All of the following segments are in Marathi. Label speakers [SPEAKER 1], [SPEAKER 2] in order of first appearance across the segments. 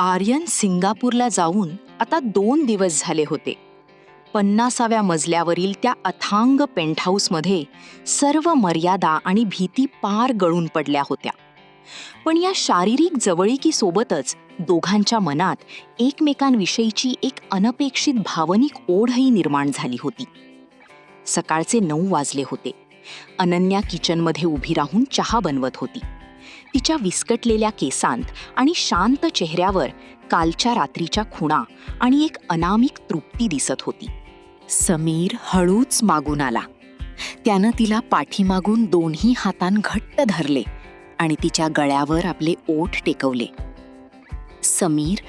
[SPEAKER 1] आर्यन सिंगापूरला जाऊन आता 2 दिवस झाले होते. 50व्या मजल्यावरील त्या अथांग पेंटहाऊसमध्ये सर्व मर्यादा आणि भीती पार गळून पडल्या होत्या. पण या शारीरिक जवळीकीसोबतच दोघांच्या मनात एकमेकांविषयीची एक अनपेक्षित भावनिक ओढही निर्माण झाली होती. सकाळचे 9 वाजले होते. अनन्या किचनमध्ये उभी राहून चहा बनवत होती. तिच्या विस्कटलेल्या केसांत आणि शांत चेहऱ्यावर कालच्या रात्रीच्या खुणा आणि एक अनामिक तृप्ती दिसत होती. समीर हळूच मागून आला. त्यानं तिला पाठीमागून दोन्ही हातान घट्ट धरले आणि तिच्या गळ्यावर आपले ओठ टेकवले. समीर,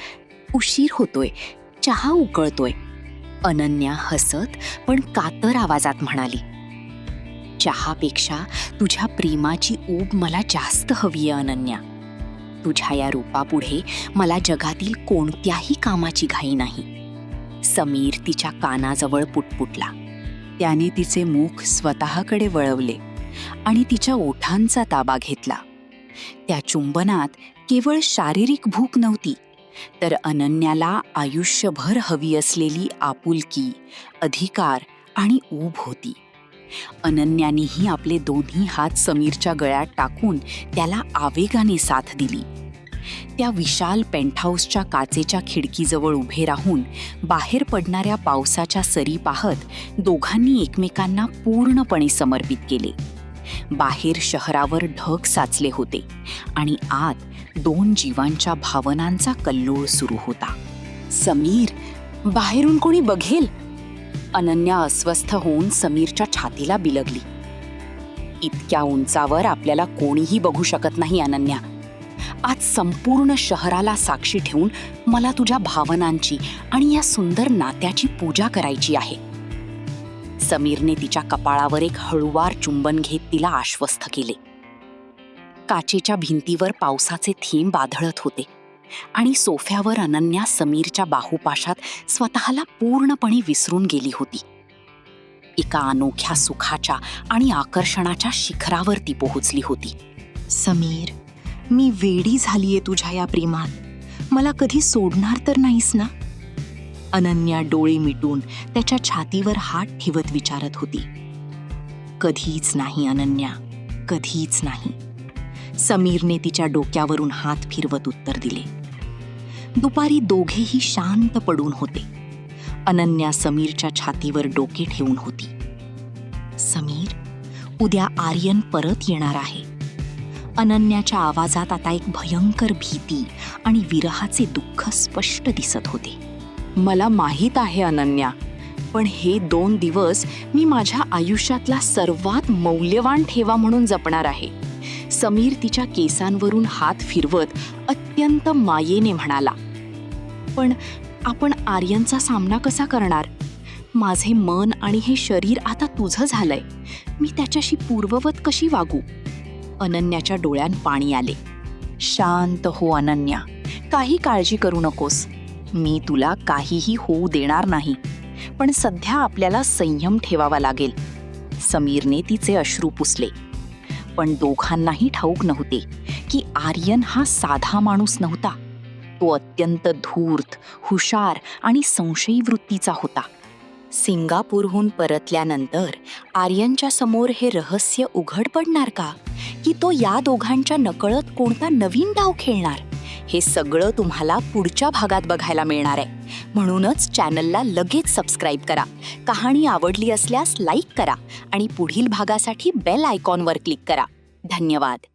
[SPEAKER 1] उशीर होतोय, चहा उकळतोय, अनन्या हसत पण कातर आवाजात म्हणाली. चहापेक्षा तुझ्या प्रेमाची ऊब मला जास्त हवीये अनन्या. तुझ्या या रूपापुढे मला जगातील कोणत्याही कामाची घाई नाही. समीर तिच्या कानाजवळ पुटपुटला. त्याने तिचे मुख स्वतःकडे वळवले आणि तिच्या ओठांचा ताबा घेतला. त्या चुंबनात केवळ शारीरिक भूक नव्हती, तर अनन्याला आयुष्यभर हवी असलेली आपुलकी, अधिकार आणि ऊब होती. अनन्यानेही आपले दोन्ही हात समीरच्या गळ्यात टाकून त्याला आवेगाने साथ दिली. त्या विशाल पेंटहाऊसच्या काचेच्या खिडकीजवळ उभे राहून बाहेर पडणाऱ्या पावसाच्या सरी पाहत दोघांनी एकमेकांना पूर्णपणे समर्पित केले. बाहेर शहरावर ढग साचले होते आणि आत 2 जीवांच्या भावनांचा कल्लोळ सुरू होता. समीर, बाहेरून कोणी बघेल? अनन्या अस्वस्थ होऊन समीरच्या छातीला बिलगली. इतक्या उंचावर आपल्याला कोणीही बघू शकत नाही अनन्या. आज संपूर्ण शहराला साक्षी ठेवून मला तुझ्या भावनांची आणि या सुंदर नात्याची पूजा करायची आहे. समीरने तिच्या कपाळावर एक हळूवार चुंबन घेत तिला आश्वस्त केले. काचेच्या भिंतीवर पावसाचे थेंब आदळत होते आणि सोफ्यावर अनन्या समीरच्या बाहुपाशात स्वतःला पूर्णपणे विसरून गेली होती. एका अनोख्या सुखाच्या आणि आकर्षणाच्या शिखरावर ती पोहोचली होती. समीर, मी वेडी झालीये तुझ्या या प्रेमात. मला कधी सोडणार तर नाहीस ना? अनन्या डोळे मिटून त्याच्या छातीवर हात ठेवत विचारत होती. कधीच नाही अनन्या, कधीच नाही. समीरने तिच्या डोक्यावरून हात फिरवत उत्तर दिले. दुपारी दोघेही शांत पडून होते. अनन्या समीरच्या छातीवर डोके ठेवून होती. समीर, उद्या आर्यन परत येणार आहे. अनन्याच्या आवाजात आता एक भयंकर भीती आणि विरहाचे दुःख स्पष्ट दिसत होते. मला माहीत आहे अनन्या, पण हे 2 दिवस मी माझ्या आयुष्यातला सर्वात मौल्यवान ठेवा म्हणून जपणार आहे. समीर तिच्या केसांवरून हात फिरवत अत्यंत मायेने म्हणाला. पण आपण आर्यनचा सामना कसा करणार? माझे मन आणि हे शरीर आता तुझं झालंय. मी त्याच्याशी पूर्ववत कशी वागू? अनन्याच्या डोळ्यात पाणी आले. शांत हो अनन्या, काही काळजी करू नकोस. मी तुला काहीही होऊ देणार नाही. पण सध्या आपल्याला संयम ठेवावा लागेल. समीरने तिचे अश्रू पुसले. पण दोघांनाही ठाऊक नव्हते की आर्यन हा साधा माणूस नव्हता. तो अत्यंत धूर्त, हुशार आणि संशयी वृत्तीचा होता. सिंगापूरहून परतल्यानंतर आर्यनच्या समोर हे रहस्य उघड पडणार का? की तो या दोघांच्या नकळत कोणता नवीन डाव खेळणार? हे सगळं तुम्हाला पुढच्या भागात बघायला मिळणार आहे. म्हणूनच चॅनलला लगेच सबस्क्राईब करा. कहाणी आवडली असल्यास लाईक करा आणि पुढील भागासाठी बेल आयकॉनवर क्लिक करा. धन्यवाद.